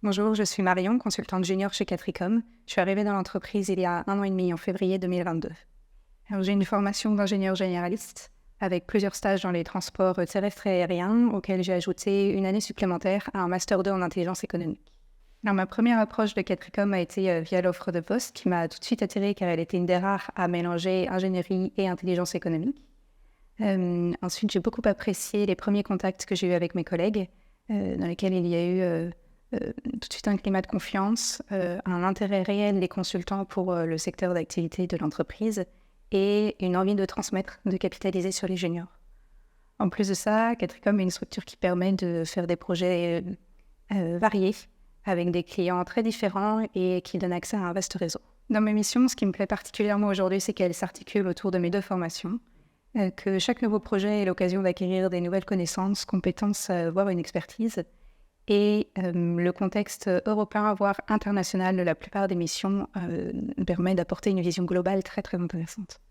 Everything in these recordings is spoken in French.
Bonjour, je suis Marion, consultante junior chez Catricom. Je suis arrivée dans l'entreprise il y a 1 an et demi, en février 2022. Alors, j'ai une formation d'ingénieur généraliste avec plusieurs stages dans les transports terrestres et aériens, auxquels j'ai ajouté une année supplémentaire à un Master 2 en intelligence économique. Alors, ma première approche de Catricom a été via l'offre de poste qui m'a tout de suite attirée car elle était une des rares à mélanger ingénierie et intelligence économique. Ensuite, j'ai beaucoup apprécié les premiers contacts que j'ai eus avec mes collègues, dans lesquels il y a eu tout de suite un climat de confiance, un intérêt réel des consultants pour le secteur d'activité de l'entreprise et une envie de transmettre, de capitaliser sur les juniors. En plus de ça, Catricom est une structure qui permet de faire des projets variés avec des clients très différents et qui donne accès à un vaste réseau. Dans mes missions, ce qui me plaît particulièrement aujourd'hui, c'est qu'elles s'articulent autour de mes deux formations, que chaque nouveau projet est l'occasion d'acquérir des nouvelles connaissances, compétences, voire une expertise. Et le contexte européen, voire international de la plupart des missions permet d'apporter une vision globale très très intéressante.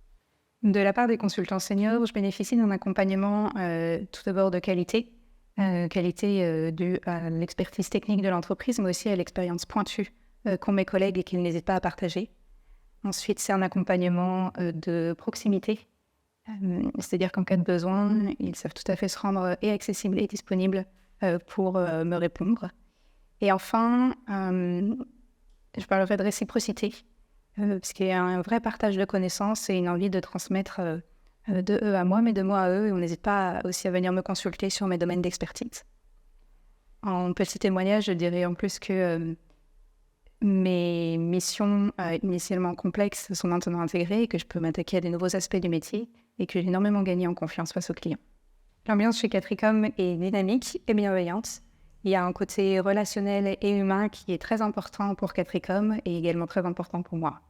De la part des consultants seniors, je bénéficie d'un accompagnement tout d'abord de qualité, due à l'expertise technique de l'entreprise, mais aussi à l'expérience pointue qu'ont mes collègues et qu'ils n'hésitent pas à partager. Ensuite, c'est un accompagnement de proximité, c'est-à-dire qu'en cas de besoin, ils savent tout à fait se rendre et accessibles et disponibles pour me répondre. Et enfin, je parlerai de réciprocité, parce qu'il y a un vrai partage de connaissances et une envie de transmettre de eux à moi, mais de moi à eux. Et on n'hésite pas aussi à venir me consulter sur mes domaines d'expertise. En petit témoignage, je dirais en plus que mes missions initialement complexes sont maintenant intégrées et que je peux m'attaquer à des nouveaux aspects du métier et que j'ai énormément gagné en confiance face aux clients. L'ambiance chez Catricom est dynamique et bienveillante. Il y a un côté relationnel et humain qui est très important pour Catricom et également très important pour moi.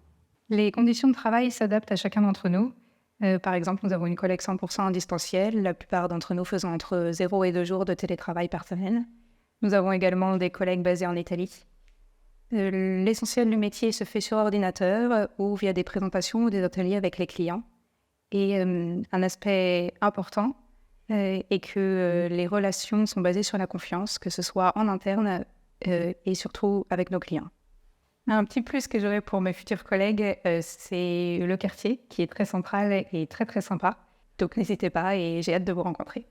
Les conditions de travail s'adaptent à chacun d'entre nous. Par exemple, nous avons une collègue 100% en distanciel, la plupart d'entre nous faisant entre 0 et 2 jours de télétravail par semaine. Nous avons également des collègues basés en Italie. L'essentiel du métier se fait sur ordinateur ou via des présentations ou des ateliers avec les clients. Et un aspect important est que les relations sont basées sur la confiance, que ce soit en interne et surtout avec nos clients. Un petit plus que j'aurais pour mes futurs collègues, c'est le quartier qui est très central et très très sympa. Donc n'hésitez pas et j'ai hâte de vous rencontrer.